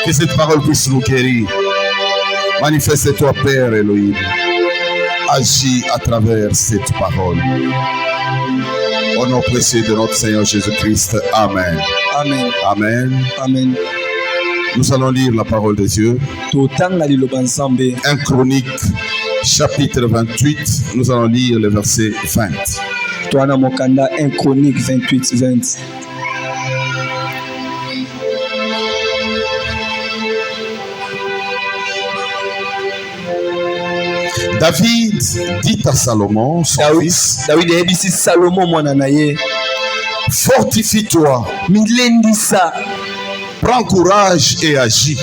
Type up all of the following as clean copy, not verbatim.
Que cette parole puisse nous guérir. Manifeste-toi, Père Elohim. Agis à travers cette parole. Au nom précieux de notre Seigneur Jésus-Christ. Amen. Amen. Amen. Amen. Nous allons lire la parole de Dieu. 1 Chronique, chapitre 28. Nous allons lire le verset 20. 1 Chronique 28, 20. David dit à Salomon, son fils, fortifie-toi, prends courage et agis.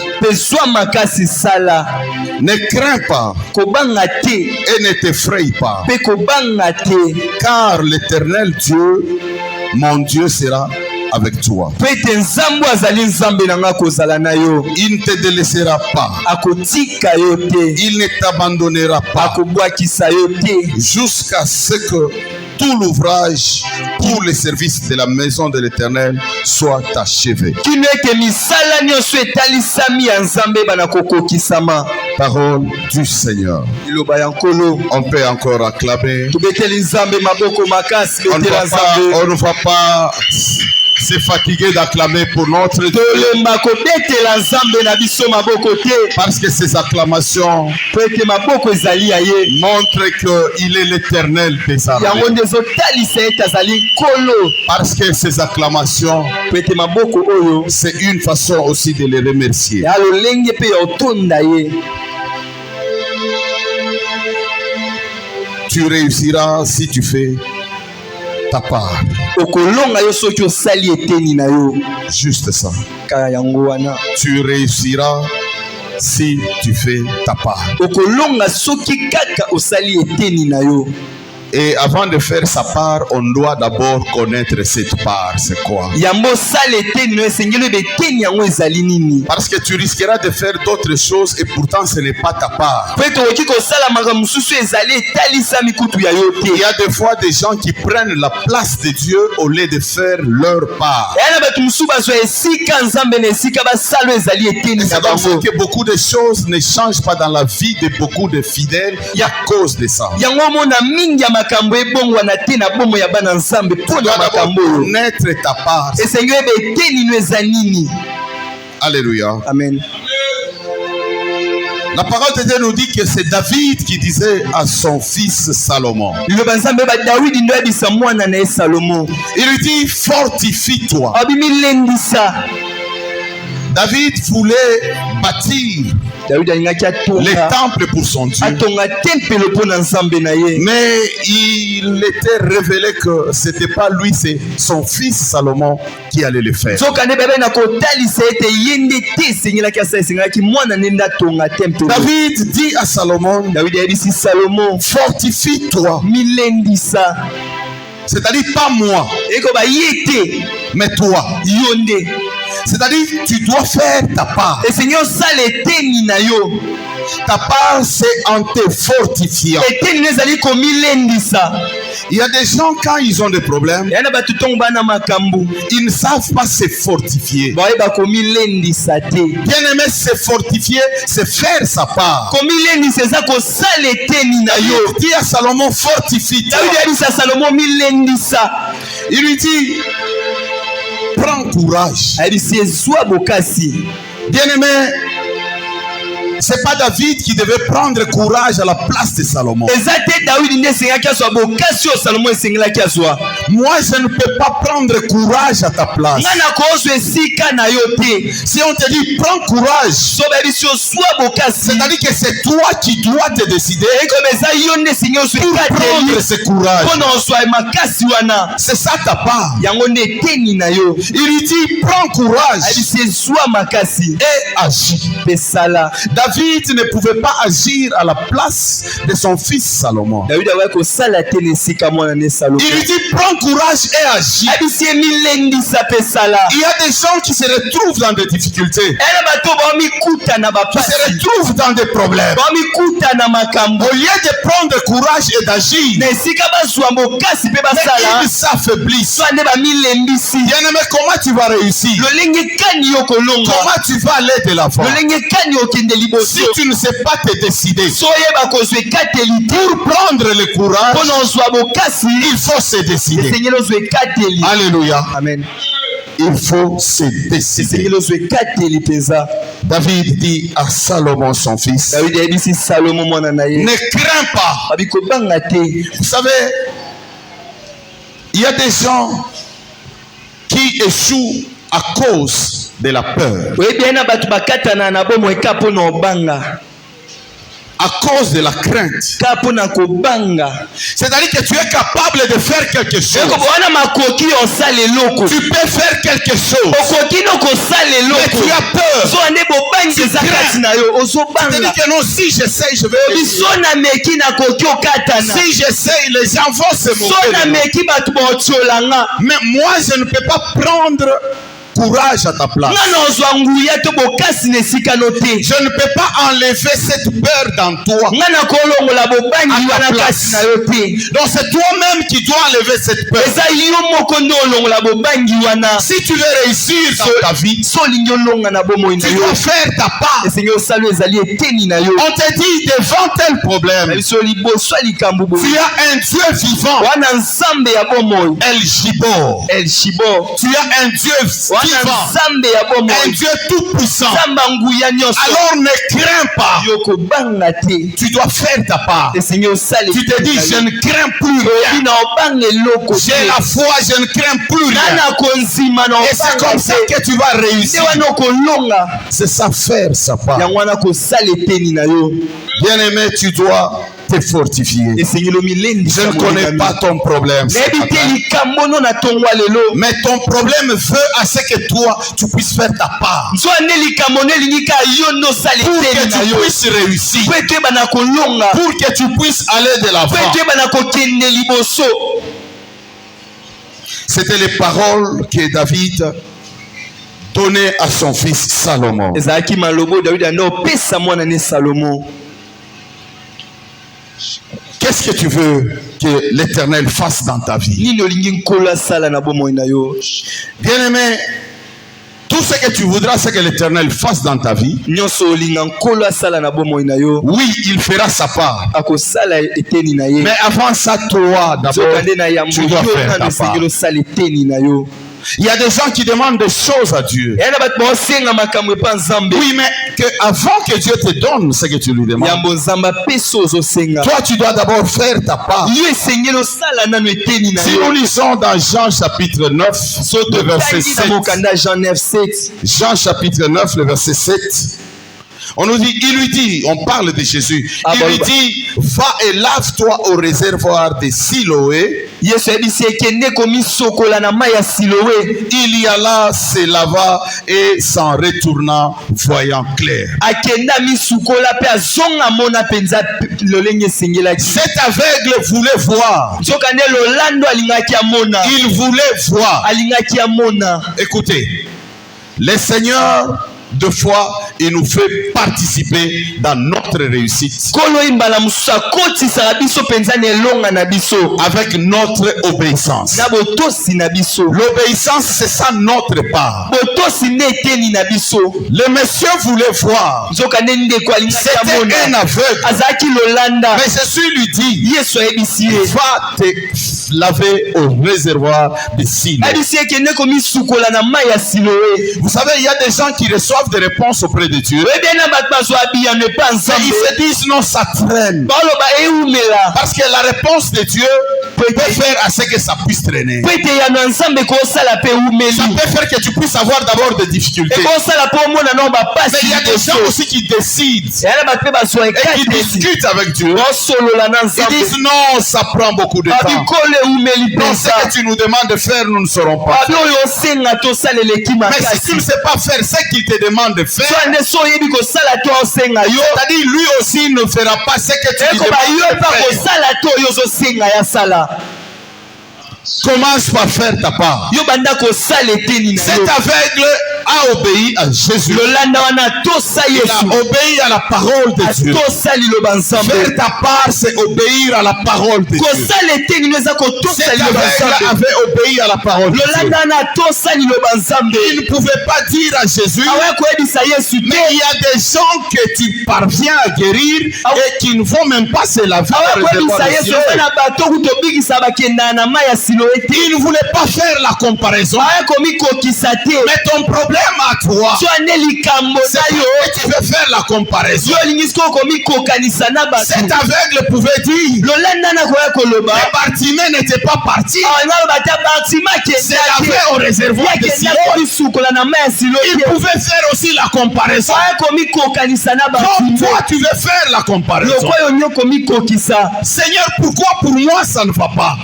Ne crains pas et ne t'effraie pas, car l'Éternel Dieu, mon Dieu, sera avec toi. Il ne te délaissera pas. Il ne t'abandonnera pas jusqu'à ce que tout l'ouvrage pour le service de la maison de l'Éternel soit achevé. Parole du Seigneur. On peut encore acclamer. On ne va pas se fatiguer d'acclamer pour notre Dieu. Parce que ces acclamations montrent qu'il est l'Éternel des armées. Parce que ces acclamations, c'est une façon aussi de les remercier. Tu réussiras si tu fais ta part. Juste ça. Tu réussiras si tu fais ta part. Et avant de faire sa part, on doit d'abord connaître cette part. C'est quoi? Parce que tu risqueras de faire d'autres choses et pourtant ce n'est pas ta part. Il y a des fois des gens qui prennent la place de Dieu au lieu de faire leur part. C'est comme ça que beaucoup de choses ne changent pas dans la vie de beaucoup de fidèles à cause de ça. Tu dois connaître ta part. Alléluia. Amen. La parole de Dieu nous dit que c'est David qui disait à son fils Salomon. Il lui dit fortifie-toi. David voulait bâtir les temples pour son Dieu. Mais il était révélé que ce n'était pas lui, c'est son fils Salomon qui allait le faire. David dit à Salomon, fortifie-toi. C'est-à-dire pas moi, mais toi. C'est-à-dire tu dois faire ta part. Ta part, c'est en te fortifiant. Il y a des gens, quand ils ont des problèmes, ils ne savent pas se fortifier. Bien aimé, se fortifier, c'est faire sa part. Il dit à Salomon, fortifie-toi. Il lui dit, prends courage. Bien aimé, c'est pas David qui devait prendre courage à la place de Salomon. Moi, je ne peux pas prendre courage à ta place. Si on te dit prends courage, c'est-à-dire que c'est toi qui dois te décider pour prendre ce courage. C'est ça ta part. Il lui dit prends courage et agis. David ne pouvait pas agir à la place de son fils Salomon. Salomon. Il lui dit prends courage et agis. Il y a des gens qui se retrouvent dans des difficultés, qui se retrouvent dans des problèmes. Au lieu de prendre courage et d'agir, mais ils s'affaiblissent. Bien-aimé, comment tu vas réussir? Comment tu vas aller de l'avant? Si tu ne sais pas te décider pour prendre le courage, il faut se décider. Alléluia. Amen. Il faut se décider. David dit à Salomon son fils, ne crains pas. Vous savez, il y a des gens qui échouent à cause de la peur, à cause de la crainte. C'est-à-dire que tu es capable de faire quelque chose. Tu peux faire quelque chose, mais tu as peur. C'est-à-dire que non, si j'essaye, je vais réussir. Si j'essaye, les gens vont se moquer. Mais moi, je ne peux pas prendre courage à ta place. Je ne peux pas enlever cette peur dans toi. Donc c'est toi-même qui dois enlever cette peur. Si tu veux réussir dans ta vie, tu dois faire ta part. On te dit devant tel problème, tu as un Dieu vivant, El Shibor. Tu as un Dieu vivant, un Dieu tout puissant. Alors ne crains pas. Tu dois faire ta part. Tu te dis, je ne crains plus rien. J'ai la foi, je ne crains plus rien. Et c'est comme ça que tu vas réussir. C'est ça, faire sa part. Bien-aimé, tu dois te fortifier. Je ne connais pas ton problème, mais ton problème veut à ce que toi tu puisses faire ta part, pour que tu puisses réussir, pour que tu puisses aller de l'avant. C'était les paroles que David donnait à son fils Salomon. Qu'est-ce que tu veux que l'Éternel fasse dans ta vie? Bien-aimé, tout ce que tu voudras, c'est que l'Éternel fasse dans ta vie. Oui, il fera sa part. Mais avant ça, toi, d'abord, tu dois faire ta part. Il y a des gens qui demandent des choses à Dieu. Oui, mais avant que Dieu te donne ce que tu lui demandes, toi, tu dois d'abord faire ta part. Si nous lisons dans Jean chapitre 9, le verset 7. Jean chapitre 9, le verset 7. On nous dit, il lui dit, on parle de Jésus, il lui dit, va et lave-toi au réservoir de Siloé. Il y alla, se lava et s'en retourna voyant clair. Cet aveugle voulait voir. Il voulait voir. Écoutez, le Seigneur, deux fois, il nous fait participer dans notre réussite avec notre obéissance. L'obéissance, c'est ça notre part. Le monsieur voulait voir. C'était un aveugle. Mais Jésus lui dit, va te laver au réservoir de Siloé. Vous savez, il y a des gens qui reçoivent des réponses auprès de Dieu, mais ils se disent non, ça traîne, parce que la réponse de Dieu peut faire à ce que ça puisse traîner. Ça peut faire que tu puisses avoir d'abord des difficultés. Mais il y a des gens aussi qui décident et qui discutent avec Dieu. Ils disent non, ça prend beaucoup de temps. Non, ce que tu nous demandes de faire, nous ne saurons pas faire. Mais si tu ne sais pas faire ce qu'il te demande de faire, C'est-à-dire lui aussi ne fera pas ce que tu lui demandes de faire. Commence par faire ta part. Cet aveugle a obéi à Jésus. Il a obéi à la parole de Dieu. Faire ta part, c'est obéir à la parole de Dieu. Cet aveugle avait obéi à la parole de Dieu. Il ne pouvait pas dire à Jésus, mais il y a des gens que tu parviens à guérir et qui ne vont même pas se laver. Il ne voulait pas faire la comparaison. Mais ton problème à toi, c'est que tu veux faire la comparaison. Cet aveugle pouvait dire, mais Bartimée n'était pas parti. C'est lavé au réservoir de Siloé. Il pouvait faire aussi la comparaison. Comme toi, tu veux faire la comparaison. Seigneur, pourquoi pour moi ça ne va pas?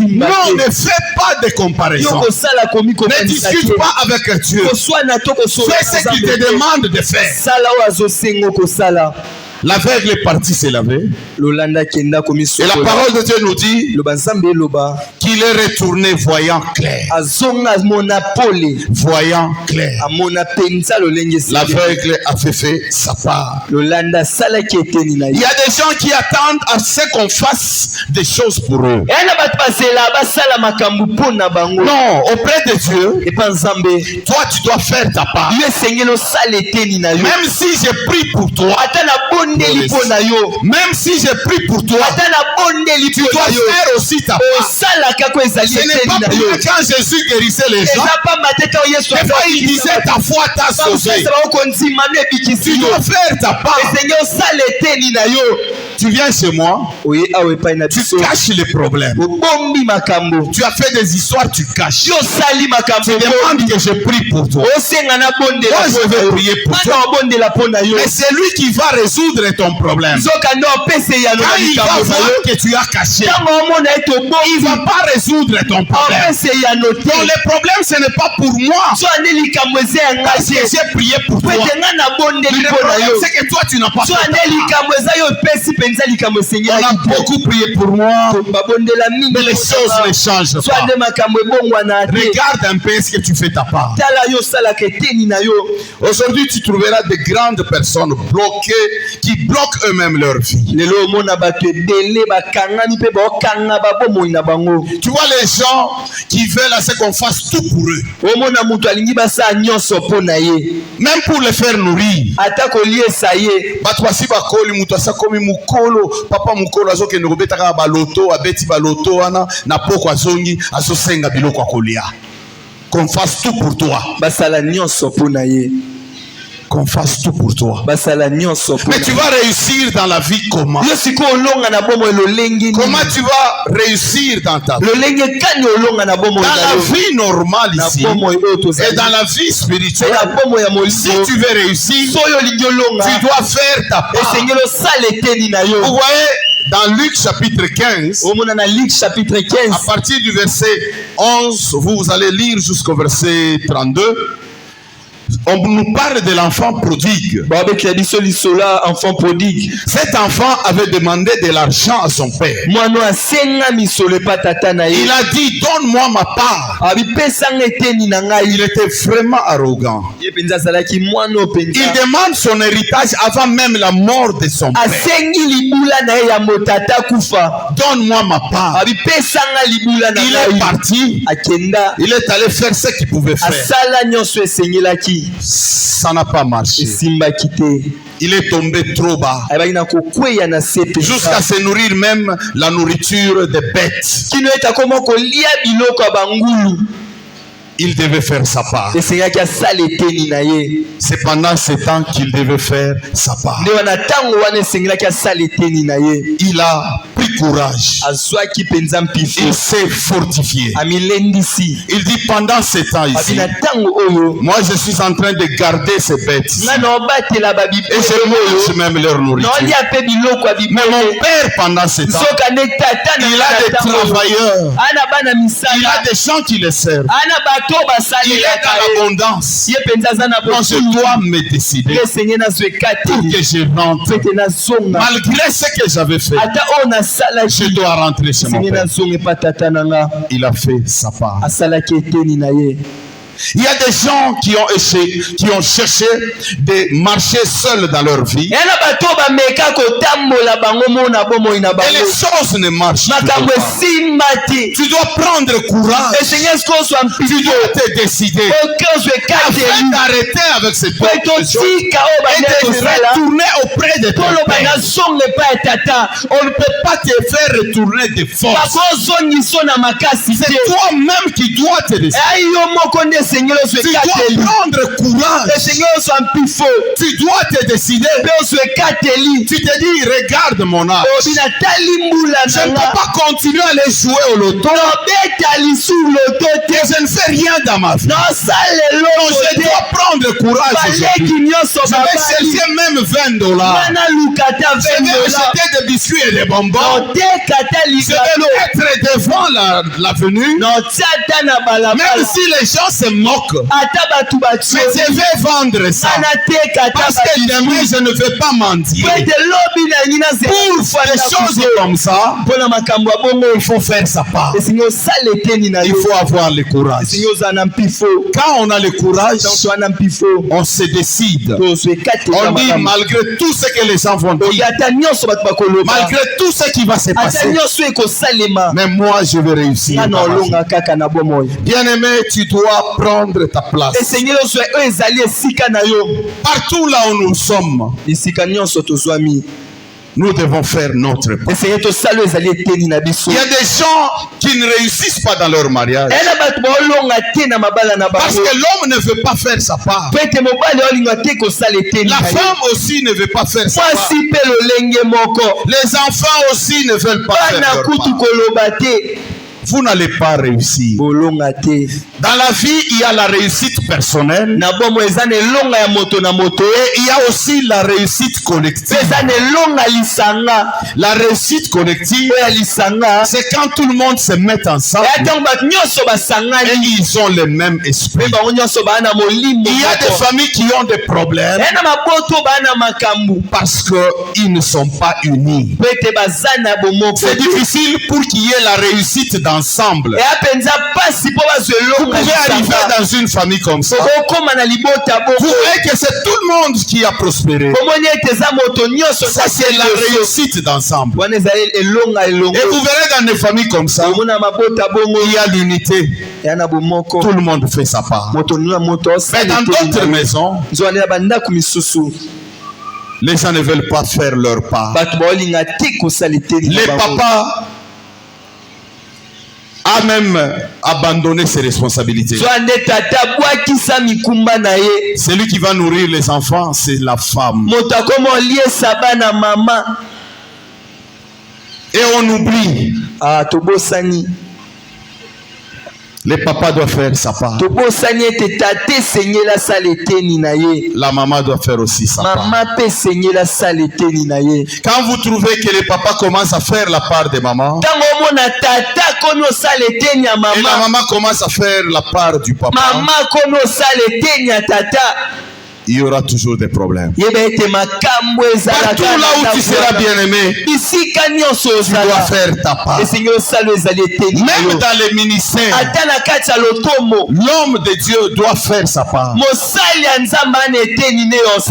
Non, ne fais pas de comparaison. Ne discute pas avec Dieu. Fais ce qu'il te demande de faire. L'aveugle est parti se laver. Et la parole de Dieu nous dit qu'il est retourné voyant clair. Voyant clair. L'aveugle a fait sa part. Il y a des gens qui attendent à ce qu'on fasse des choses pour eux. Non, auprès de Dieu, toi tu dois faire ta part. Même si j'ai pris pour toi, même si j'ai pris pour toi, tu dois faire aussi ta part. Ce n'est pas pour que quand Jésus guérissait les gens, des fois il disait ta foi t'a sauvé. Tu dois faire ta part. Tu viens chez moi, tu caches les problèmes. Tu as fait des histoires, tu caches. Tu demandes que je prie pour toi. Moi je vais prier pour toi. Mais c'est lui qui va résoudre ton problème. Quand il va voir que tu as caché, il ne va pas résoudre ton problème. Donc le problème ce n'est pas pour moi. Parce que j'ai prié pour toi. Le problème c'est que toi tu n'as pas fait. On a beaucoup prié pour moi, mais les choses ne changent pas. Regarde un peu ce que tu fais ta part. Aujourd'hui tu trouveras de grandes personnes bloquées qui bloquent eux-mêmes leur vie. Tu vois les gens qui veulent à ce qu'on fasse tout pour eux. Même pour les faire nourrir. Papa mukolo azoke ngobetaka baloto abeti baloto wana na poko azongi azosenga biloko akolia. Qu'on fasse tout pour toi. Qu'on fasse tout pour toi. Mais tu vas réussir dans la vie comment? Comment tu vas réussir dans ta vie? Dans la vie normale ici et dans la vie spirituelle, si tu veux réussir, tu dois faire ta part. Vous voyez dans Luc chapitre 15, à partir du verset 11, vous allez lire jusqu'au verset 32. On nous parle de l'enfant prodigue. Cet enfant avait demandé de l'argent à son père. Il a dit, donne-moi ma part. Il était vraiment arrogant. Il demande son héritage avant même la mort de son père. Donne-moi ma part. Il est parti. Il est allé faire ce qu'il pouvait faire. Ça n'a pas marché. Il est tombé trop bas jusqu'à se nourrir même la nourriture des bêtes. Il devait faire sa part. C'est pendant ce temps qu'il devait faire sa part. Il a pris courage. Il s'est fortifié. Il dit pendant ces temps ici, moi je suis en train de garder ces bêtes ici. Et je mange même leur nourriture. Mais mon père pendant ces temps, il a des travailleurs. Il a des gens qui le servent. Il est dans l'abondance. Donc je dois me décider pour que je rentre. Malgré ce que j'avais fait, je dois rentrer chez mon père. Il a fait sa part. Il y a des gens qui ont cherché de marcher seuls dans leur vie. Et les choses ne marchent pas. Tu dois prendre courage. Tu dois te décider afin d'arrêter avec cette choses et de retourner auprès de ton Père. On ne peut pas te faire retourner de force. C'est toi-même qui dois te décider. Tu dois prendre courage. Tu dois te décider. Tu te dis, regarde mon âge. Je ne peux pas continuer à aller jouer au loto. Et je ne fais rien dans ma vie. Donc je dois prendre courage aujourd'hui. Je vais chercher même $20. Je vais acheter des biscuits et des bonbons. Je vais être devant l'avenue. Même si les gens se moquent. Mais je vais vendre ça. Parce que demain je ne vais pas mentir. Pour des choses comme ça, il faut faire sa part. Il faut avoir le courage. Quand on a le courage, on se décide. On dit malgré tout ce que les gens vont dire, malgré tout ce qui va se passer, mais moi je vais réussir. Bien-aimé, tu dois prendre ta place. Partout là où nous sommes, nous devons faire notre part. Il y a des gens qui ne réussissent pas dans leur mariage parce que l'homme ne veut pas faire sa part. La femme aussi ne veut pas faire sa part. Les enfants aussi ne veulent pas faire leur part. Vous n'allez pas réussir. Dans la vie, il y a la réussite personnelle. Et il y a aussi la réussite collective. La réussite collective, c'est quand tout le monde se met ensemble et ils ont le même esprit. Il y a des familles qui ont des problèmes parce qu'ils ne sont pas unis. C'est difficile pour qu'il y ait la réussite d'ensemble. Vous pouvez arriver dans une famille comme ça. Vous voyez que c'est tout le monde qui a prospéré. Ça, c'est la réussite d'ensemble. Et vous verrez dans des familles comme ça, il y a l'unité. Tout le monde fait sa part. Mais dans d'autres maisons, les gens ne veulent pas faire leur part. Les papas a même abandonné ses responsabilités. Celui qui va nourrir les enfants, c'est la femme. Et on oublie. Le papa doit faire sa part. La maman doit faire aussi sa part. Quand vous trouvez que le papa commence à faire la part de maman, et la maman commence à faire la part du papa, il y aura toujours des problèmes. Partout là où tu seras bien aimé, tu dois faire ta part. Même dans les ministères, l'homme de Dieu doit faire sa part. Pour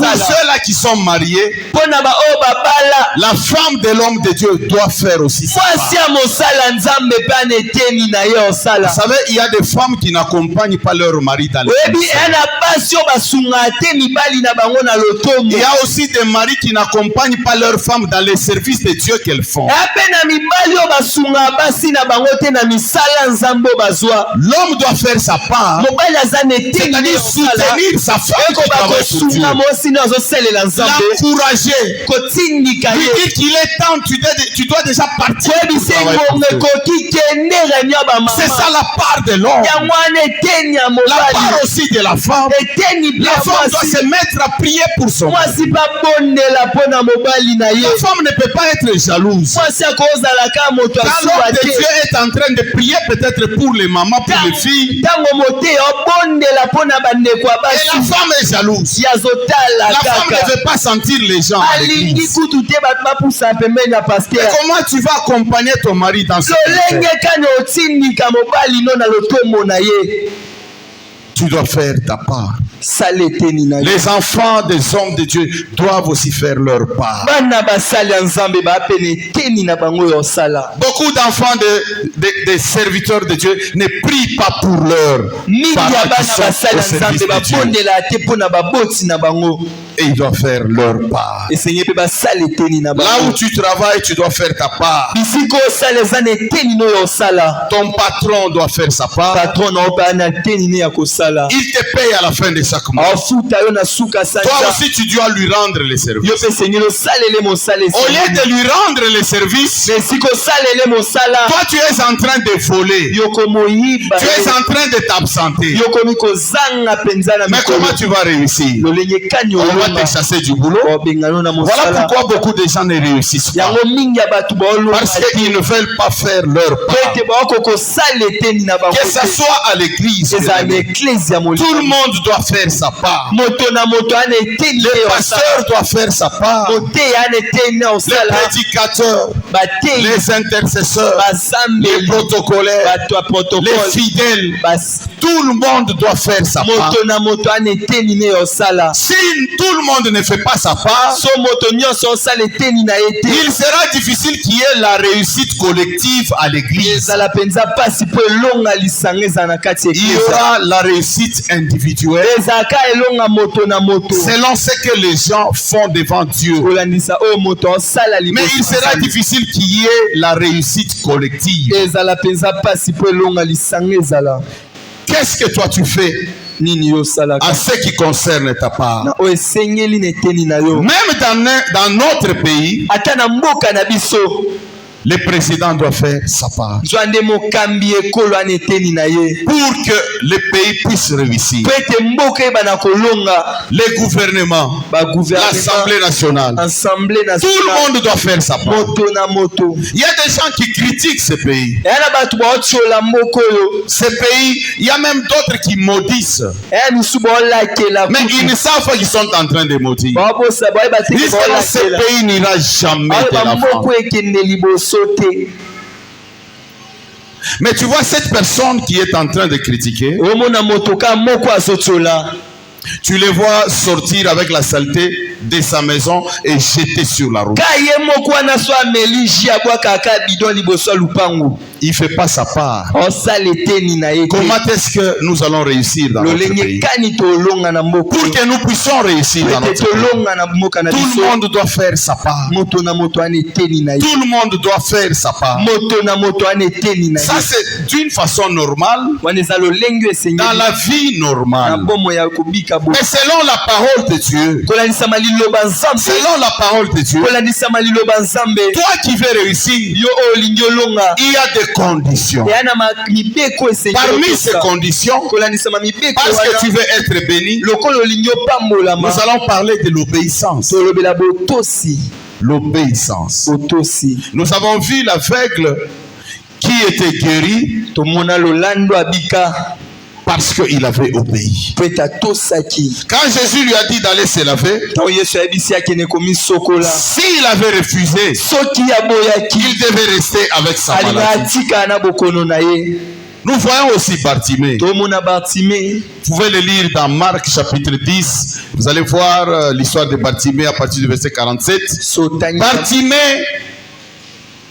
ceux-là qui sont mariés, la femme de l'homme de Dieu doit faire aussi sa part. Vous savez, il y a des femmes qui n'accompagnent pas leur mari dans les ministères. mibali na bango na lotomo. Il y a aussi des maris qui n'accompagnent pas leurs femmes dans les services de Dieu qu'elles font. Ape na mibali o basunga basi na bango te na misala nzambo bazwa. L'homme doit faire sa part. Mobali azane te C'est-à-dire soutenir sa femme qui travaille pour Dieu. L'encourager. Kotindika Lui ye. dire qu'il est temps, tu dois déjà partir. Kobise ngombe koki kende renya ba mama. C'est ça la part de l'homme. Ya mwana eteni ya La mobali. part aussi de la femme. Eteni La femme doit se mettre à prier pour son mari. mwasi pa bondela pona mobali na ye. La femme ne peut pas être jalouse. Mwasi akozala ka moto Quand asuba l'homme de te. Dieu est en train de prier peut-être pour les mamans, pour les filles, Tango mote obondela pona bandeko ya et la basi. femme est jalouse. Yazotala La femme ne kaka. veut pas sentir les gens à Alingi l'église. kutu te bato bapusa pembeni ya Et pasteur. comment tu vas accompagner ton mari dans ce lolenge ministère? kani otindika mobali no na lotomo na ye. Tu dois faire ta part. Sala eteni na ye. Les enfants des hommes de Dieu doivent aussi faire leur part. Bana basali ya nzambe bapene eteni na bango ya osala. Beaucoup d'enfants des serviteurs de Dieu ne prient pas pour leur Mingi parents ya qui bana sont basali au ya service nzambe de Dieu. babondela te mpona baboti na bango. Et ils doivent faire leur part. Esenye mpe basala eteni na Là où bango. tu travailles, tu dois faire ta part. Bisika osala eza na eteni no ya osala. Ton patron doit faire sa part. Patron na opa na eteni ne ya kosala. Il te paye à la fin de chaque mois. Afuta yo na suka Toi sanza. aussi, tu dois lui rendre les services. Yo mpe esenye osalele mosala Au lieu esenye. de lui rendre les services, Esika osalele mosala. toi, tu es en train de voler. Yoko moyiba. Tu es en train de t'absenter. Yokomi kozanga penza na Mais mikolo. comment tu vas réussir? Lolenge kani On va olonga. te chasser du boulot. Obengano na Voilà mosala. pourquoi beaucoup de gens ne réussissent pas. Yango mingi ya bato baolonga. Parce qu'ils ne veulent pas faire leur part. Pete baoko kosala eteni na bango. Que ce soit à l'église. Eza na eklesi ya molimo. Tout le monde doit faire sa part. Moto na moto ana eteni Le ya pasteur osala. doit faire sa part. Mote ana eteni na Les osala. prédicateurs, Batei. les intercesseurs, les Bazambeli. protocolaires, Bato ya les protocole. fidèles. Bas. Tout le monde doit faire sa part. Moto na moto ana eteni ne ya osala. Si tout le monde ne fait pas sa part, So moto nyonso osala eteni na ye te. il sera difficile qu'il y ait la réussite collective à l'église. Ezala penza pasi po elonga lisanga eza na kati ya Il y eklesi. aura la réussite individuelle Ezaka elonga moto na moto. selon ce que les gens font devant Dieu. Olandisa oyo moto osala Mais liboso. il sera difficile qu'il y ait la réussite collective. Ezala penza pasi po elonga lisanga ezala. Qu'est-ce que toi tu fais Nini yo salaka. en ce qui concerne ta part? Na oyo esengeli na eteni na yo. Même dans notre pays, Ata na mboka na biso. le président doit faire sa part Nzwande mokambi ekolo ana eteni na ye. pour que le pays puisse réussir. Po ete mboka eba na kolonga. Le gouvernement, l'Assemblée nationale, Assemblée tout nationale. le monde doit faire sa part. Moto na moto. Il y a des gens qui critiquent ce pays. Eya na bato baotiola mboka oyo. Ce pays, il y a même d'autres qui maudissent. Eya misu baolakela. Mais ils ne savent pas qu'ils sont en train de maudire. Baobosa baoyeba te Ils disent que ce baolakela. pays n'ira jamais de Aoyeba l'avant. moko ekende liboso te. Mais tu vois cette personne qui est en train de critiquer, Omona motoka moko azotiola. tu les vois sortir avec la saleté de sa maison et jeter sur la route. Ka ye moko wana so ameli ji abwaka ka bidon liboso ya lupango. Il ne fait pas sa part. Osala eteni na ye te. Comment est-ce que nous allons réussir dans notre Lolenge pays? kani tolonga na mboka. Pour que nous puissions réussir dans Ete notre pays, tolonga na mboka na tout le biso. monde doit faire sa part. Moto na moto ana eteni na ye. Tout le monde doit faire sa part. Moto na moto ana eteni na ye. Ça, c'est d'une façon normale, Wana eza lolenge esengeli. dans la vie Na normale. bomo ya kobika bo. Mais selon la parole de Dieu, Kolandisama liloba nzambe. selon la parole de Dieu, Kolandisama liloba nzambe. toi qui veux réussir, Yo olingi olonga. il y a des conditions. Eya na mibeko esengeli. Parmi ces conditions, Kolandisama mibeko parce que tu wana. veux être béni, Lokola olingi opambolama. nous allons parler de l'obéissance. Tolobela botosi. L'obéissance. Botosi. Nous avons vu l'aveugle qui était guéri Tomona lolando abika. parce qu'il avait obéi. Po eta tosaki. Quand Jésus lui a dit d'aller se laver, Ntango Yesu ayebisi akende komisokola. s'il avait refusé, Soki aboyaki. il devait rester avec sa Alinga maladie. atika na bokono na ye. Nous voyons aussi Bartimée. Tomona Bartimée. Vous pouvez le lire dans Marc chapitre 10. Vous allez voir l'histoire de Bartimée à partir du verset 47. Sotani. Bartimée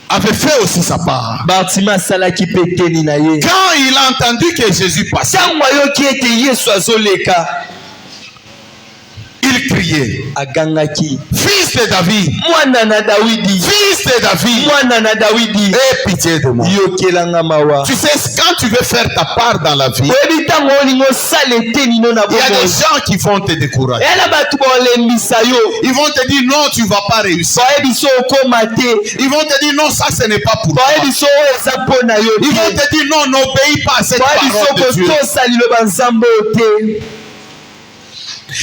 avait fait aussi sa part. Bartimée asalaki pe eteni na ye. Quand il a entendu que Jésus passait, Ntango ayoki ete Yesu azoleka. crié. agangaki Fils de David. mwana na Dawidi, Fils de David. mwana na Dawidi, Aie pitié de moi. yokelanga mawa. Tu sais, quand tu veux faire ta part dans la vie, Oyebi ntango olingo osala eteni no na il y a des bomoi, gens qui vont te décourager. eya na bato bolembisa yo, Ils vont te dire non, tu ne vas pas réussir. bayebi so okoma te, Ils vont te dire non, ça ce n'est pas pour toi. bayebi so oyo eza mpo na yo Ils vont te, te dire non, n'obéis pas à cette bayebi so parole de Dieu. kotosa liloba nzambe oyo te.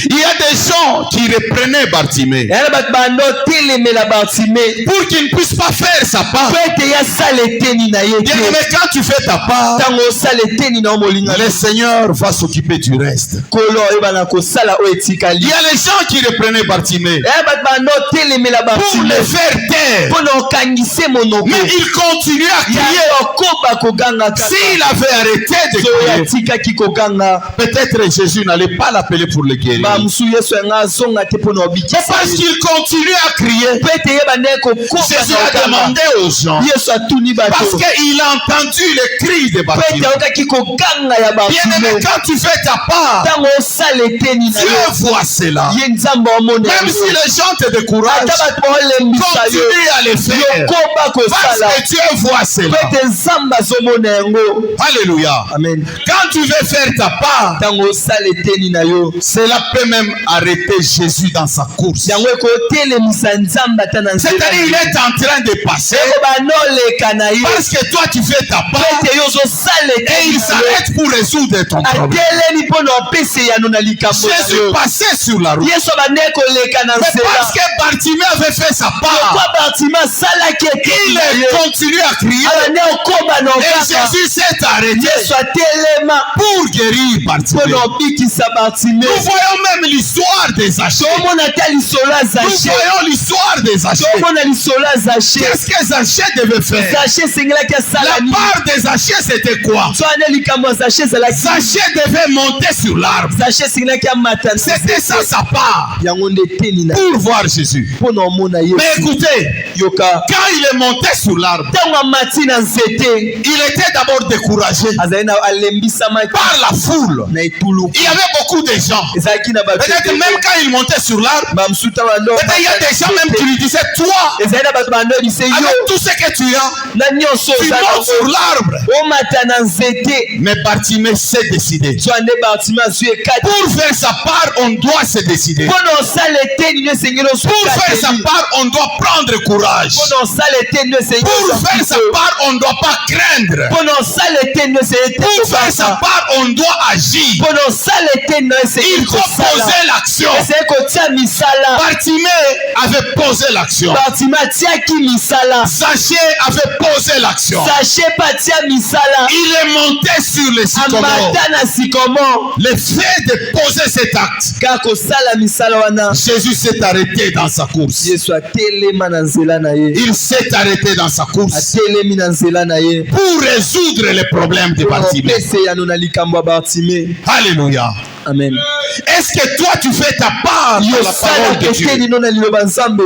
Il y a des gens qui reprenaient Bartimée eya na bato bando otelemela Bartime pour qu'il ne puisse pas faire sa part. po ete ye asala eteni na ye Bien te. aimé, quand tu fais ta part, Ntango osala eteni na yo molinga, le Seigneur va s'occuper du reste. kolo oyeba na kosala oyo Il etikali. y a les gens qui reprenaient Bartimée eya bato bando otelemela pour Bartime le faire taire. mpo na okangise monoko, Mais il continue à crier. ya okoba koganga kaka. S'il avait arrêté de so crier, atikaki koganga, peut-être Jésus n'allait pas l'appeler pour le guérir. bamosusu Yesu yanga azonga te mpo na Mais obikisa parce ye. qu'il continue à crier, Po ete ye bandeki kokoba Jésus na a okanga, demandé aux gens, Yesu atuni bato parce qu'il a entendu le cri de po ete Bartimée. aokaki koganga ya Bien aimé, Bartime. quand tu fais ta part, Ntango osala eteni na Dieu yo, voit cela. ye nzambe omona Même si yango. les gens te découragent, Ata bato baolembisa yo, continue à le faire. yokoba Parce kosala que Dieu voit po cela. ete nzambe azomona yango. Alléluia. Amen. Quand tu veux faire ta part, Ntango osala eteni na yo, cela peut même arrêter Jésus dans sa course. yango ekotelemisa nzambe ata na nzela. C'est-à-dire, il est en train de passer Eko banoleka na ye parce que toi tu fais ta po part ete yo ozosala et eteni il na yo, s'arrête pour résoudre ton problème. atelemi mpo na opesa eyano na likambo na Jésus yo. passait sur la route. Yesu abandeki koleka na Mais parce nzela, que Bartimée avait fait sa part, lokwa Bartime asalaki eteni na il ye, continue à crier abandeki okoba na et okaka. Jésus s'est arrêté Yesu atelema pour guérir mpo Bartimée. na obikisa Bartime. Nous voyons même l'histoire des Zachée. tomona ata lisolo ya Nous Zaché, voyons l'histoire des Zachée. tomona lisolo ya Zaché. Qu'est-ce que Zachée devait faire? Zaché esengelaki asala La nini? part des Zachée, c'était quoi? so ane likambo ya Zaché ezalaki, Zachée devait monter sur l'arbre. Zaché esengelaki amata na C'était ça sa part yango nde eteni na pour voir Jésus. mpo na omona Mais Yesu. écoutez, Yoka quand il est monté sur l'arbre, ntango amati na nzete, il était d'abord découragé azali na alembisamaki par la foule. na etuluku. Il y avait beaucoup de gens. ezalaki na bato Peut-être même quand il montait sur l'arbre, bamosuta bando, peut-être il y a des gens même qui lui disaient, toi, ezali na bato bando ebise avec yo tout ce que tu as, na nyonso tu oza montes sur nango, l'arbre. omata na nzete. Mais Bartimée s'est décidé. so ande Bartime azwi ekati Pour faire sa part, on doit se décider. mpo na osala eteni no esengeli ozwa Pour faire sa ekateli, part, on doit prendre courage. mpo na osala eteni no esengeli Pour ozwa faire sa mpiko, part, on ne doit pas craindre. mpo na osala eteni no esengeli te Pour faire sa kobanga, part, on doit agir. mpo na osala eteni no esengeli Il faut kosala, poser l'action. esengeli kotia misala. Bartimée avait posé l'action. Bartime atiaki misala, Zachée avait posé l'action. Zaché mpe atia misala, Il est monté sur le sycomore. amata na sikomo. Le fait de poser cet acte, kaka kosala misala wana, Jésus s'est arrêté dans sa course. Yesu atelema na nzela na ye, Il s'est arrêté dans sa course atelemi na nzela na ye pour résoudre les problèmes de Bartimée. opesa eyano na likambo ya Bartime. Alléluia. Amen. Est-ce que toi tu fais ta part dans la parole de Dieu? eteni no na liloba nzambe.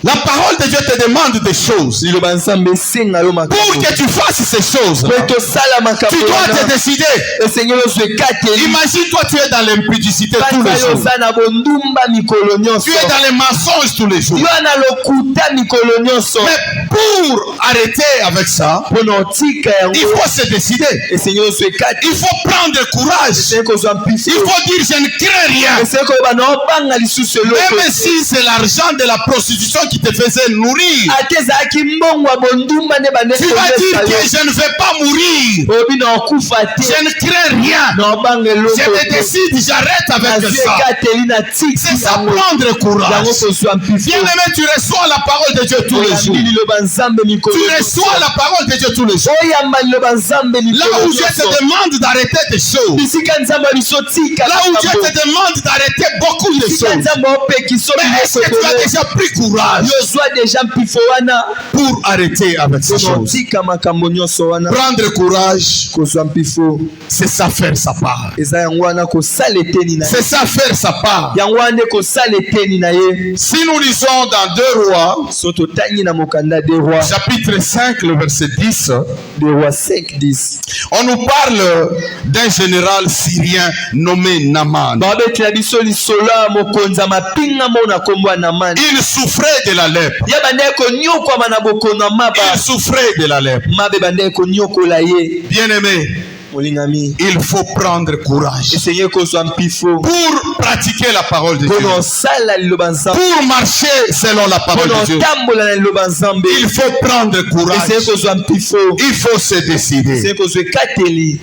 La parole de Dieu te demande des choses. liloba nzambe esenga yo Pour makambo que tu fasses ces choses, po ete osala tu makambo dois te wana, décider. esengeli ozwa ekateli. Imagine-toi, tu es dans l'impudicité tous les Pasa yo jours. oza na bondumba mikolo nyonso, Tu es dans les mensonges tous les jours. yo na lokuta mikolo nyonso. Mais pour arrêter avec ça, mpo na otika il yango faut se décider. esengeli ozwa ekati, Il faut prendre courage. esengeli kozwa mpiso, Il faut dire, je ne crains rien. esengeli koyeba na obanga lisusu eloko Même si c'est l'argent de la prostitution qui te faisait nourrir, ate ezalaki mbongo ya bondumba nde tu vas dire bandeko que je ne vais pas mourir. oyebi na okufa te, Je ne crains rien. na obanga Je eloko me décide, j'arrête avec azwi ça. ekateli na tiki C'est ça, yango prendre courage. yango kozwa mpiso. Bien-aimé, tu reçois la parole de Dieu tous les jours. oyambi liloba nzambe mikolo Tu reçois la parole de Dieu tous les jours. oyamba liloba nzambe Là mikolo où Dieu te nyonso. demande d'arrêter des choses. bisika nzambe abiso tika Là où Dieu te demande d'arrêter beaucoup de bisika choses. nzambe opekisa Mais est-ce que tu as déjà pris courage yozwa deja mpifo wana pour arrêter avec ces mpona choses? otika makambo nyonso wana. Prendre courage, kozwa mpifo c'est ça faire sa part. eza yango wana kosala eteni na ye, C'est ça faire sa part. yango wana nde kosala eteni na ye. Si nous lisons dans 2 Rois, so totangi na mokanda des rois, chapitre 5, le verset 10, des rois 5:10, on nous parle d'un général syrien nommé Naaman. babetela biso lisolo ya bokonza mapinga mona kombo na man. Il souffrait de la lèpre. Ya bande ko nyoko mana bokona maba. Il souffrait de la lèpre. Mabe bande ko nyoko la ye. Bien-aimé, Molingami. il faut prendre courage Essayez ko so mpifo. pour pratiquer la parole de Dieu. Kono sala lobanza. Pour marcher selon la parole de Dieu. Tambola na lobanzambe. Il faut prendre courage. Essayez ko so mpifo. Il faut se décider. Essayez ko so kateli.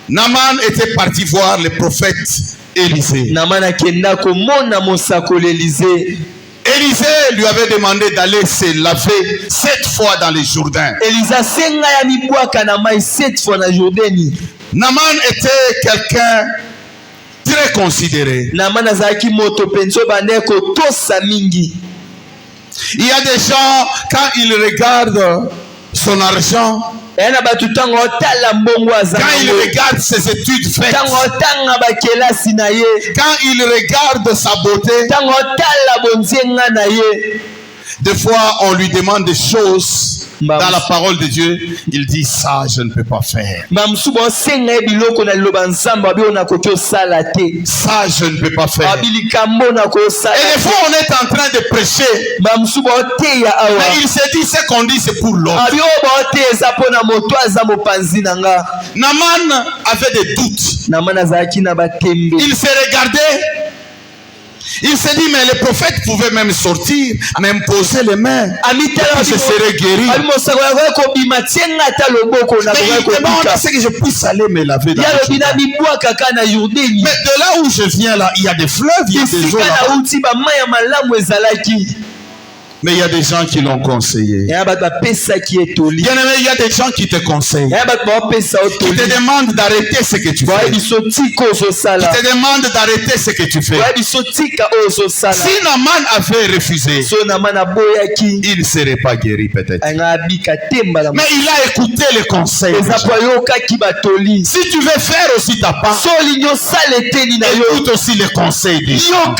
Naaman était parti voir le prophète Élisée. Naaman akenda ko mona mosako l'Élysée. Élisée lui avait demandé d'aller se laver 7 fois dans les Jourdains. Elisa senga ya mibwaka na mai 7 fois na Jordanie. Naaman était quelqu'un très considéré. Naaman azaki moto penso bandeko tosa mingi. Il y a des gens, quand ils regardent son argent, Quand quand ils regardent ses études faites, quand ils regardent sa beauté, des fois on lui demande des choses dans la parole de Dieu, il dit ça je ne peux pas faire. Ça je ne peux pas faire. Et des fois on est en train de prêcher, mais il se dit ce qu'on dit c'est pour l'autre. Naaman avait des doutes. Il se regardait. Il s'est dit, mais le prophète pouvait même sortir, m'imposer les mains, et je serais guéri. Mais il demande à ce que je puisse aller me laver dans le Jourdain. Mais de là où je viens là, il y a des fleuves, il y a des eaux là. Mais il y a des gens qui l'ont conseillé. Bien aimé, il y a des gens qui te conseillent, qui te demandent d'arrêter ce que tu fais, qui te demandent d'arrêter ce que tu fais. Si Naaman avait refusé, il ne serait pas guéri peut-être. Mais il a écouté les conseils. Si tu veux faire aussi ta part, écoute aussi les conseils des gens.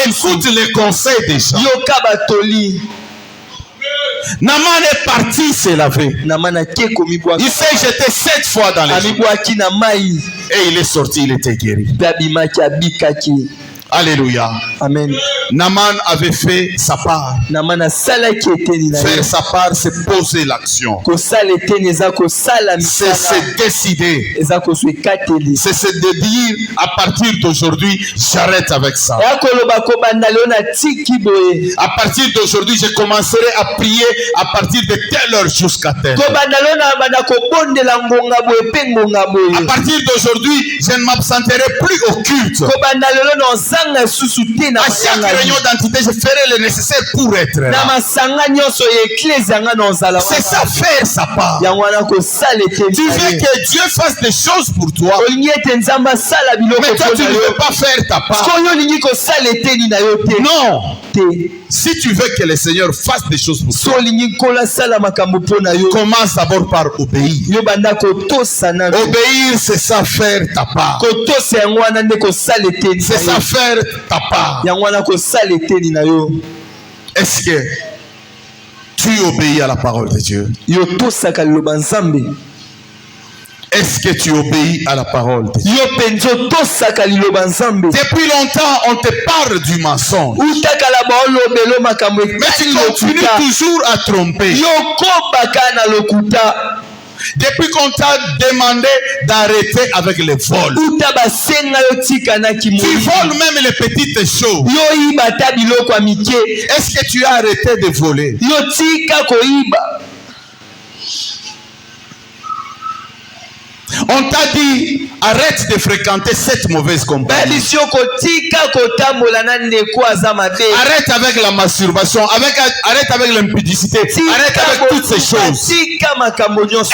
Écoute les conseils des gens. Naaman est parti se laver. Il s'est jeté 7 fois dans les eaux. Et il est sorti, il était guéri. Alléluia. Amen. Naaman avait fait sa part. Faire sa part, c'est poser l'action. C'est se décider. C'est se dire, à partir d'aujourd'hui, j'arrête avec ça. À partir d'aujourd'hui, je commencerai à prier à partir de telle heure jusqu'à telle heure. À partir d'aujourd'hui, je ne m'absenterai plus au culte. À chaque réunion d'entité, je ferai le nécessaire pour être là. C'est ça, faire sa part. Tu veux que Dieu fasse des choses pour toi, mais toi tu ne veux pas faire ta part. Non. Si tu veux que le Seigneur fasse des choses pour toi, commence d'abord par obéir. Obéir, c'est ça, faire ta part. C'est ça, faire ta part. Est-ce que tu obéis à la parole de Dieu? Est-ce que tu obéis à la parole de Dieu? Depuis longtemps, on te parle du mensonge, mais tu continues toujours à tromper. Depuis qu'on t'a demandé d'arrêter avec les vols, tu voles même les petites choses. Est-ce que tu as arrêté de voler? On t'a dit, arrête de fréquenter cette mauvaise compagnie. Arrête avec la masturbation, arrête avec l'impudicité, arrête avec toutes ces choses.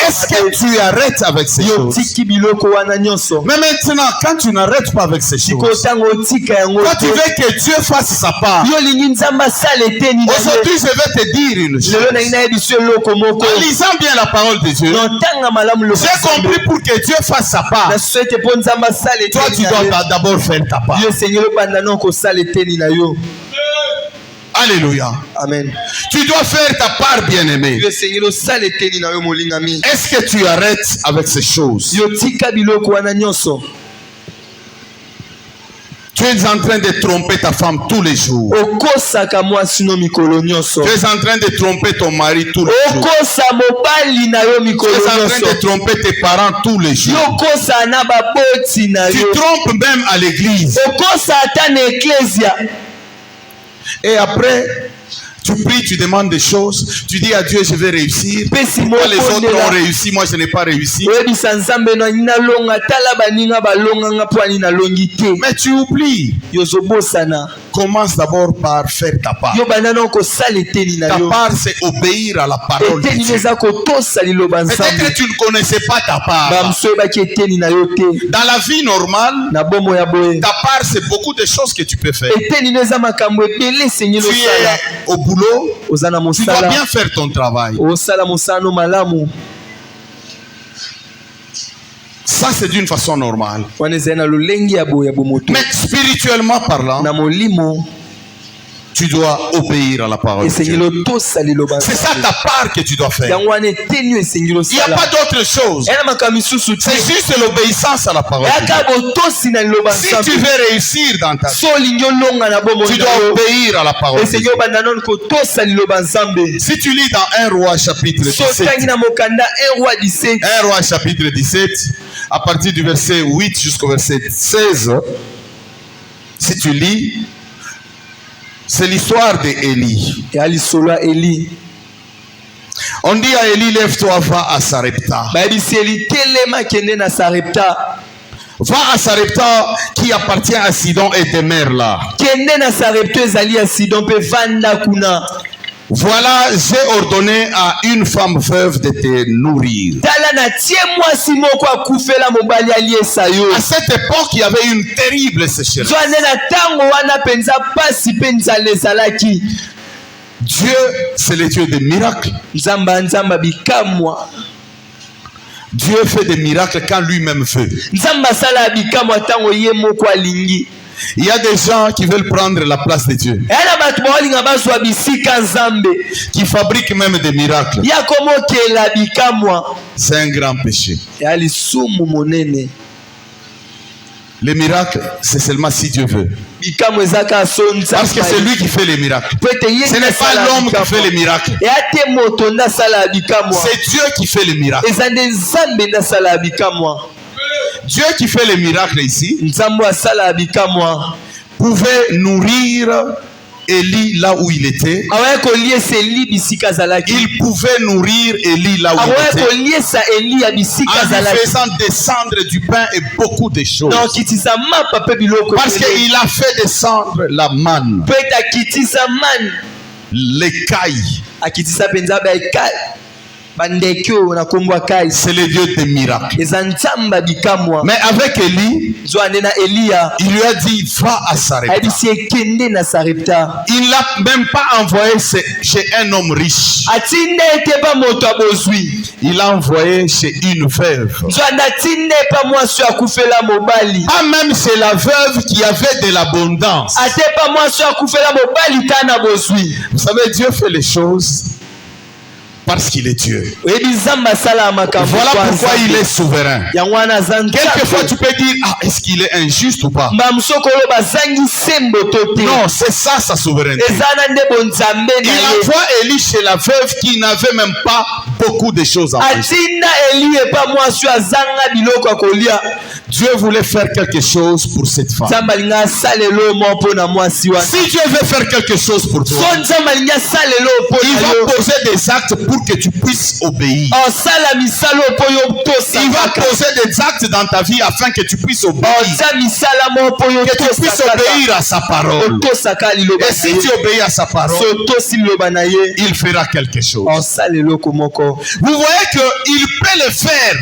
Est-ce que tu arrêtes avec ces choses? Mais maintenant, quand tu n'arrêtes pas avec ces choses, quand tu veux que Dieu fasse sa part, aujourd'hui je vais te dire une chose. En lisant bien la parole de Dieu, j'ai compris pour que Dieu fasse sa part, toi tu dois d'abord faire ta part. Alléluia. Amen. Tu dois faire ta part, bien-aimé. Est-ce que tu arrêtes avec ces choses? Tu Tu es en train de tromper ta femme tous les jours. Tu es en train de tromper ton mari tous les jours. Tu es en train de tromper tes parents tous les jours. Tu trompes même à l'église. Et après, tu pries, tu demandes des choses, tu dis à Dieu, je vais réussir. Pourquoi les autres ont réussi, moi je n'ai pas réussi. Mais tu oublies. Commence d'abord par faire ta part. Ta part, c'est obéir à la parole de Dieu. Peut-être que tu ne connaissais pas ta part. Dans la vie normale, ta part, c'est beaucoup de choses que tu peux faire. Tu es au boulot, tu dois bien faire ton travail. Ça, c'est d'une façon normale. Mais spirituellement parlant, tu dois obéir à la parole de Dieu. C'est ça ta part que tu dois faire. Il n'y a pas d'autre chose. C'est juste l'obéissance à la parole de Dieu. Si tu veux réussir dans ta vie, tu dois obéir à la parole de Dieu. Si tu lis dans 1 Roi chapitre 17, 1 Roi chapitre 17, à partir du verset 8 jusqu'au verset 16, si tu lis, c'est l'histoire d'Élie. On dit à Élie, lève-toi, va à Sarepta. Va à Sarepta qui appartient à Sidon et demeure là. Voilà, j'ai ordonné à une femme veuve de te nourrir. À cette époque, il y avait une terrible sécheresse. Dieu, c'est le Dieu des miracles. Dieu fait des miracles quand lui-même veut. Il y a des gens qui veulent prendre la place de Dieu, qui fabriquent même des miracles. C'est un grand péché. Les miracles, c'est seulement si Dieu veut. Parce que c'est lui qui fait les miracles. Ce n'est pas l'homme qui fait les miracles. C'est Dieu qui fait les miracles. Dieu qui fait les miracles ici pouvait nourrir Élie là où il était. Il pouvait nourrir Élie là où il était en lui faisant descendre du pain et beaucoup de choses. Parce qu'il a fait descendre la manne, l'écaille. C'est le Dieu des miracles. Mais avec Élie, il lui a dit, va à Sarepta. Il ne l'a même pas envoyé chez un homme riche. Il l'a envoyé chez une veuve. Pas même chez la veuve qui avait de l'abondance. Vous savez, Dieu fait les choses parce qu'il est Dieu. Voilà pourquoi il est souverain. Quelquefois tu peux dire, est-ce qu'il est injuste ou pas? Non, c'est ça sa souveraineté. Il envoie Élie chez la veuve qui n'avait même pas beaucoup de choses en plus. Dieu voulait faire quelque chose pour cette femme. Si Dieu veut faire quelque chose pour toi, il va poser des actes pour que tu puisses obéir. Il va poser des actes dans ta vie afin que tu puisses obéir. Que tu puisses obéir à sa parole. Et si tu obéis à sa parole, il fera quelque chose. Vous voyez qu'il peut le faire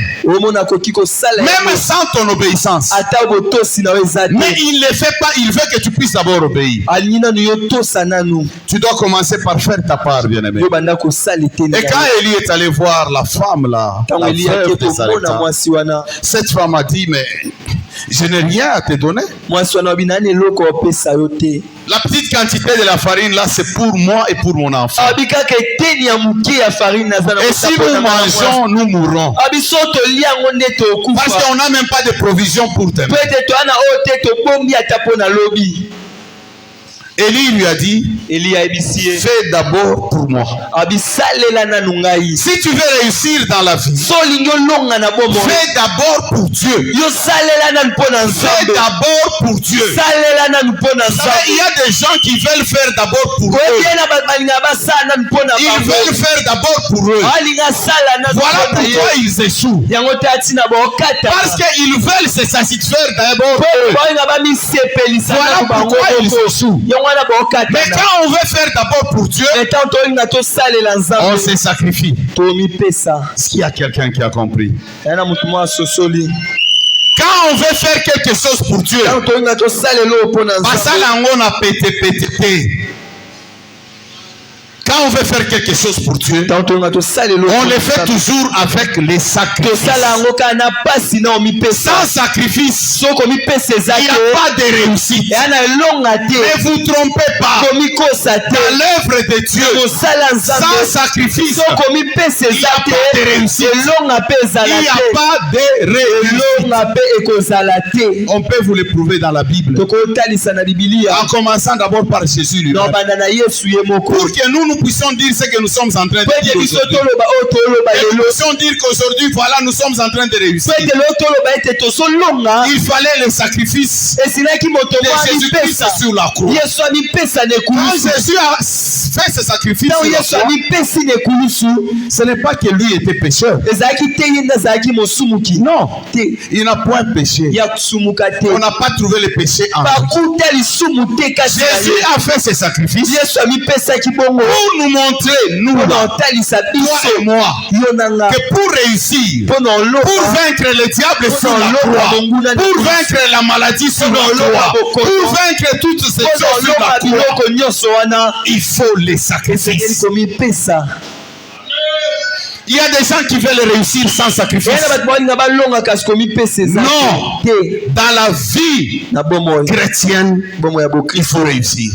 même sans ton obéissance. Mais il ne le fait pas, il veut que tu puisses d'abord obéir. Tu dois commencer par faire ta part, bien-aimé. Et quand Élie est allé voir la femme là, la veuve de Sarepta, cette femme a dit, mais Je n'ai rien à te donner. La petite quantité de la farine là, c'est pour moi et pour mon enfant. Et si nous mangeons, nous mourrons. Parce qu'on n'a même pas de provision pour demain. Élie lui a dit, fais d'abord pour moi. Si tu veux réussir dans la vie, fais d'abord pour Dieu. Fais d'abord pour Dieu. Il y a des gens qui veulent faire d'abord pour eux. Ils veulent faire d'abord pour eux. Voilà pourquoi ils échouent. Parce qu'ils veulent se satisfaire d'abord eux. Voilà pourquoi ils échouent. Mais quand on veut faire d'abord pour Dieu, on se sacrifie. Est-ce qu'il y a quelqu'un qui a compris? Quand on veut faire quelque chose pour Dieu, quand on veut faire quelque chose pour Dieu, on le fait toujours avec les sacrifices. Sans sacrifice, il n'y a pas de réussite. Ne vous trompez pas. Dans l'œuvre de Dieu, sans sacrifice, il n'y a pas de réussite. Il n'y a pas de réussite. On peut vous le prouver dans la Bible. En commençant d'abord par Jésus lui-même. Pour que nous puissions dire ce que nous sommes en train de dire aujourd'hui. Et nous puissions dire qu'aujourd'hui, voilà, nous sommes en train de réussir. Il fallait le sacrifice de Jésus-Christ sur la croix. Quand Jésus a fait ce sacrifice sur la croix, ce n'est pas que lui était pécheur. Non, il n'a point péché. On n'a pas trouvé le péché en lui. Jésus a fait ce sacrifice pour nous montrer, nous, toi et moi, que pour réussir, pour vaincre le diable sur la croix, pour vaincre la maladie sur la croix, pour vaincre toutes ces choses sur la croix, il faut les sacrifices. Il y a des gens qui veulent réussir sans sacrifice. Non, dans la vie chrétienne, il faut réussir.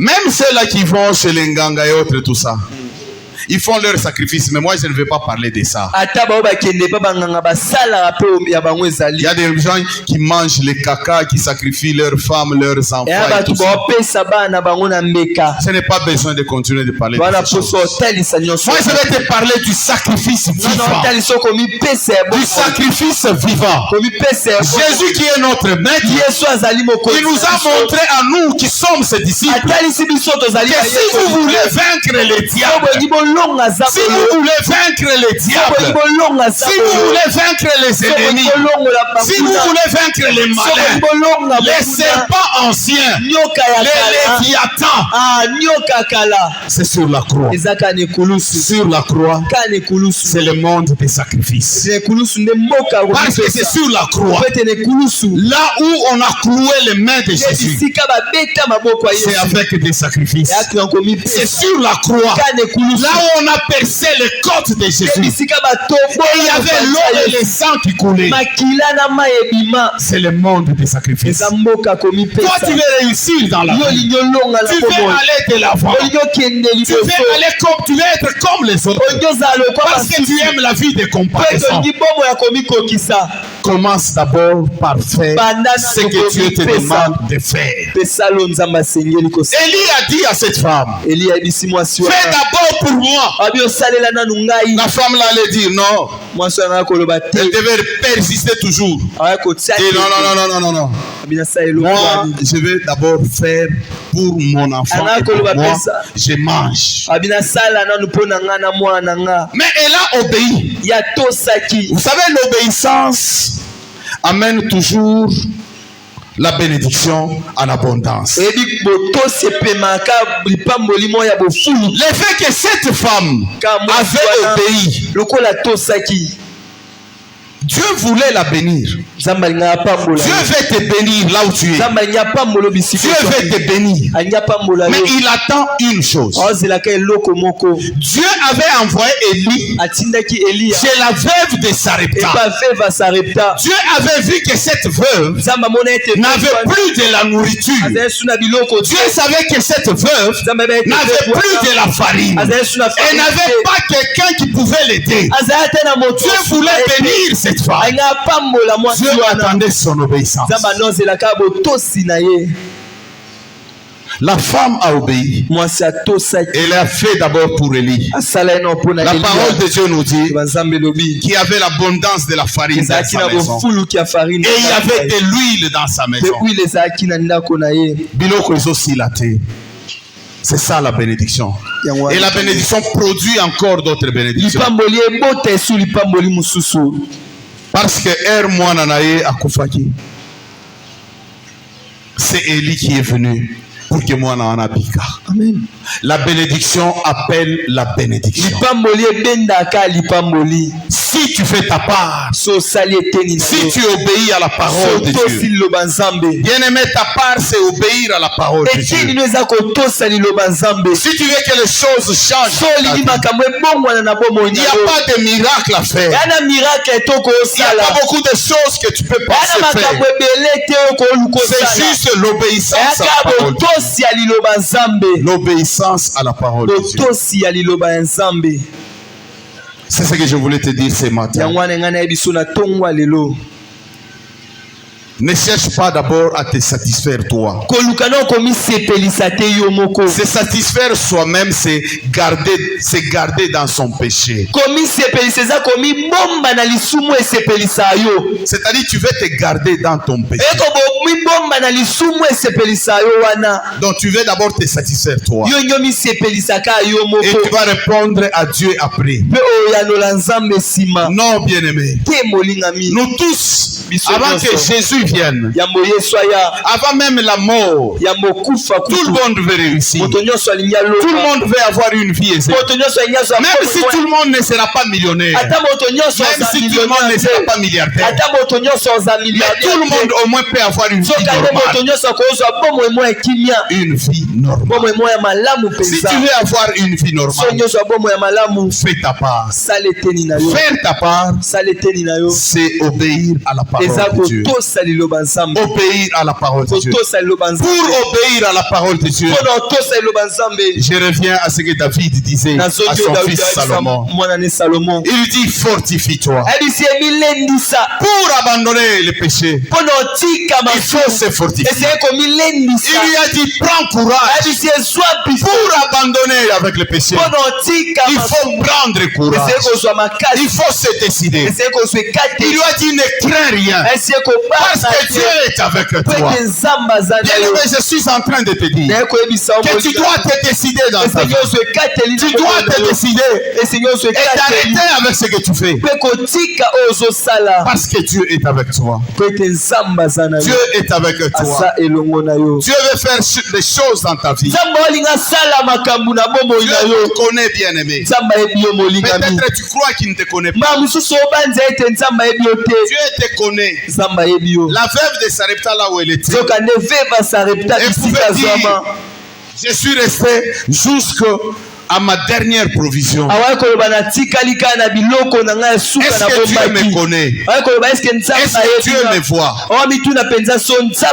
Même ceux-là qui vont chez les Nganga et autres, tout ça, ils font leur sacrifice, mais moi je ne vais pas parler de ça. Il y a des gens qui mangent les caca, qui sacrifient leurs femmes, leurs enfants. Et tout ça. Ce n'est pas besoin de continuer de parler de ça. Moi je vais te parler du sacrifice vivant. Du sacrifice vivant. Jésus qui est notre maître, il nous a montré à nous qui sommes ses disciples que si vous voulez vaincre les diables, si vous voulez vaincre les diables, si vous voulez vaincre les ennemis, si vous voulez vaincre les malins, les serpents anciens, les léviathans, c'est sur la croix. Sur la croix, c'est le monde des sacrifices. Parce que c'est sur la croix, là où on a cloué les mains de Jésus, c'est avec des sacrifices. C'est sur la croix, là où on a percé les côtes de Jésus, et il y avait l'eau et le sang qui coulaient. C'est le monde des sacrifices. Toi tu veux réussir dans la vie, tu veux aller de l'avant, tu veux être comme les autres, parce que tu aimes la vie de comparaison. Commence d'abord par faire ce que Dieu te demande de faire. Élie a dit à cette femme, fais d'abord pour moi. La femme là allait dire non. Elle devait persister toujours. Et non. Moi, je vais d'abord faire pour mon enfant. Et pour moi, je mange. Mais elle a obéi. Vous savez, l'obéissance amène toujours la bénédiction en abondance. Le fait que cette femme avait obéi Dieu voulait la bénir. Dieu veut te bénir là où tu es. Dieu veut te bénir. Mais il attend une chose. Dieu avait envoyé Élie chez la veuve de Sarepta. Dieu avait vu que cette veuve n'avait plus de la nourriture. Dieu savait que cette veuve n'avait plus de la farine. Elle n'avait pas quelqu'un qui pouvait l'aider. Dieu voulait bénir cette femme. Dieu attendait son obéissance. La femme a obéi. Elle a fait d'abord pour Élie. La parole de Dieu nous dit qu'il y avait l'abondance de la farine dans sa maison. Et il y avait de l'huile dans sa maison. C'est ça la bénédiction. Et la bénédiction produit encore d'autres bénédictions. Parce que c'est Élie qui est venu pour que moi n'en abika. Amen. La bénédiction appelle la bénédiction. Si tu fais ta part, si tu obéis à la parole de Dieu, bien-aimé, ta part c'est obéir à la parole de Dieu. Si tu veux que les choses changent, il n'y a pas de miracle à faire. Il n'y a pas beaucoup de choses que tu peux penser faire. C'est juste l'obéissance à la parole de Dieu. L'obéissance à la parole de Dieu. C'est ce que je voulais te dire ce matin. Ne cherche pas d'abord à te satisfaire toi. Se satisfaire soi-même, c'est garder dans son péché. C'est-à-dire tu veux te garder dans ton péché. Donc tu veux d'abord te satisfaire toi. Et tu vas répondre à Dieu après. Non, bien-aimé. Nous tous, avant que Jésus vienne, avant même la mort, tout le monde veut réussir. Tout le monde veut avoir une vie aisée. Même si tout le monde ne sera pas millionnaire, même si tout le monde ne sera pas milliardaire, mais tout le monde au moins peut avoir une vie normale. Une vie normale. Si tu veux avoir une vie normale, fais ta part. Faire ta part, c'est obéir à la parole de Dieu. Obéir à la parole de Dieu. Pour obéir à la parole de Dieu, je reviens à ce que David disait à son fils Salomon. Il dit fortifie-toi. Pour abandonner le péché, il faut se fortifier. Il lui a dit prends courage. Pour abandonner avec le péché, il faut prendre courage. Il faut se décider. Il lui a dit ne crains rien, parce que Dieu est avec toi. Bien-aimé, je suis en train de te dire que tu dois te décider dans ta vie. Tu dois te décider et t'arrêter avec ce que tu fais. Parce que Dieu est avec toi. Dieu est avec toi. Dieu veut faire des choses dans ta vie. Il te connaît, bien-aimé. Peut-être tu crois qu'il ne te connaît pas. Dieu te connaît. La veuve de Sarepta, là où elle était, elle pouvait dire, je suis resté jusqu'à ma dernière provision. Est-ce que Dieu me connaît? Est-ce que Dieu me voit?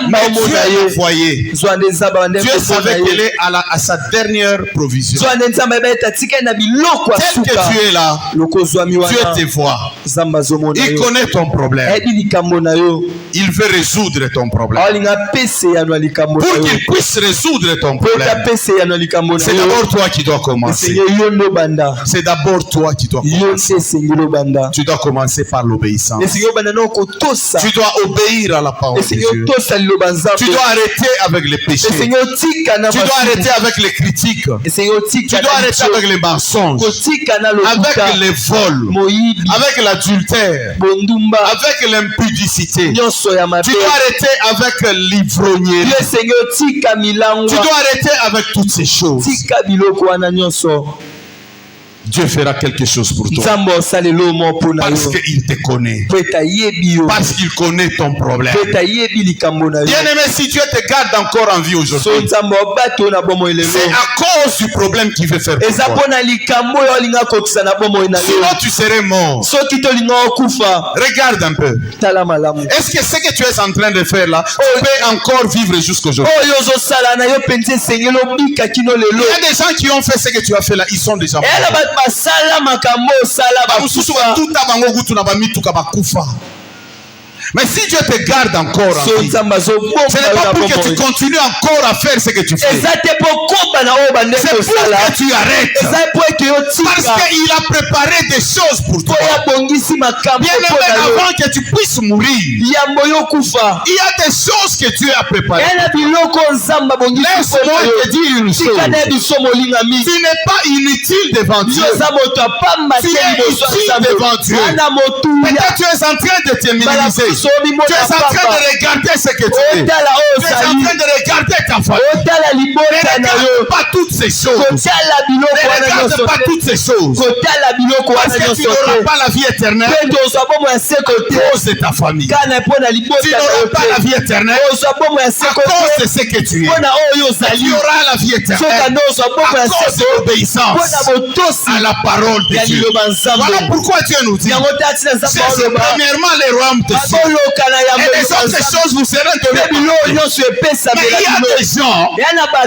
Mais Dieu m'a envoyé. Dieu savait qu'elle est à sa dernière provision. Tel que tu es là, Dieu te voit. Il connaît ton problème. Il veut résoudre ton problème. Pour qu'il puisse résoudre ton problème, c'est d'abord toi qui dois commencer. C'est d'abord toi qui dois commencer. Tu dois commencer par l'obéissance. Tu dois obéir à la parole de Dieu. Tu dois arrêter avec les péchés. Tu dois arrêter avec les critiques. Tu dois arrêter avec les mensonges, avec les vols, avec l'adultère, avec l'impudicité. Tu dois arrêter avec l'ivrognerie. Tu dois arrêter avec toutes ces choses. Dieu fera quelque chose pour toi. Parce qu'il te connaît. Parce qu'il connaît ton problème. Bien-aimé, si Dieu te garde encore en vie aujourd'hui, c'est à cause du problème qu'il veut faire pour toi. Sinon tu serais mort. Regarde un peu. Est-ce que ce que tu es en train de faire là, tu peux encore vivre jusqu'aujourd'hui? Il y a des gens qui ont fait ce que tu as fait là, ils sont déjà morts. Mais si Dieu te garde encore en vie, ce n'est pas pour que tu continues encore à faire ce que tu fais. C'est pour que tu arrêtes. Parce qu'il a préparé des choses pour toi. Bien aimé, avant que tu puisses mourir, il y a des choses que Dieu a préparées. Laisse-moi te dire une chose. Tu n'es pas inutile devant Dieu. Tu es utile devant Dieu. Peut-être tu es en train de te minimiser. Tu es en train de regarder ce que tu fais. Tu es en train de regarder ta famille. Ne regarde pas toutes ces choses. Ne regarde pas toutes ces choses. Parce que tu n'auras pas la vie éternelle à cause de ta famille. Tu n'auras pas la vie éternelle à cause de ce que tu es. Tu auras la vie éternelle à cause de l'obéissance à la parole de Dieu. Voilà pourquoi Dieu nous dit, c'est premièrement les royaumes de Dieu. Et les autres choses vous seront données. Mais il y a des gens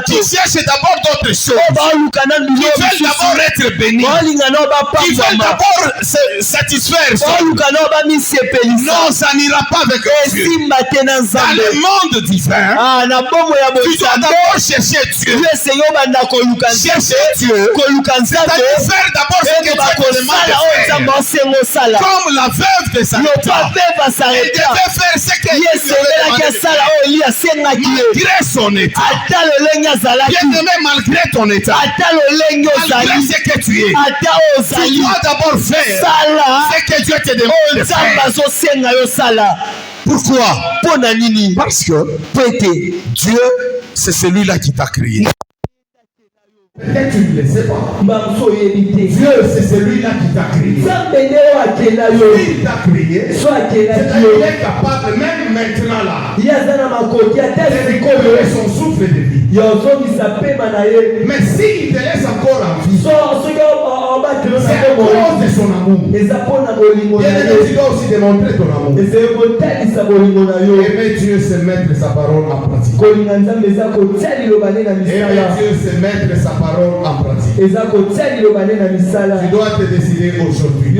qui cherchent d'abord d'autres choses. Qui veulent d'abord être bénis. Qui veulent d'abord se satisfaire. Non, ça n'ira pas avec Dieu. Dans le monde divin, tu dois d'abord chercher Dieu. Chercher Dieu, c'est-à-dire faire d'abord ce que Dieu te demande de faire. Comme la veuve de Sarepta. Elle devait faire ce qu'elle malgré son état. Bien-aimé, malgré ton état, malgré ce que tu es, tu dois d'abord faire ce que Dieu te demande de faire. Pourquoi? Parce que Dieu, c'est celui-là qui t'a créé. Peut-être tu ne le sais pas. Dieu, c'est celui-là qui t'a créé. Il t'a créé. C'est-à-dire qu'il est capable, même maintenant là, de récupérer son souffle de vie. Mais s'il te laisse encore en vie, c'est à cause de son amour. Bien aimé, tu dois aussi démontrer ton amour. Aimer Dieu, c'est mettre sa parole en pratique. Aimer Dieu, c'est mettre sa parole en pratique. Tu dois te décider aujourd'hui.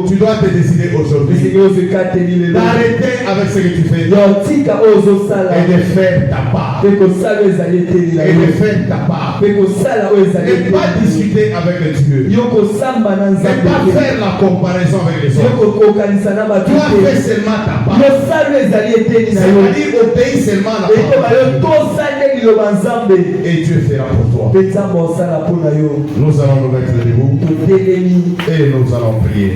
Tu dois te décider aujourd'hui d'arrêter avec ce que tu fais et de faire ta part. Et de faire ta part. Ne pas discuter avec Dieu. Ne pas faire la comparaison avec les autres. Tu dois faire seulement ta part. C'est-à-dire obéir seulement à la parole. Et Dieu fera pour toi. Nous allons nous mettre debout et nous allons prier.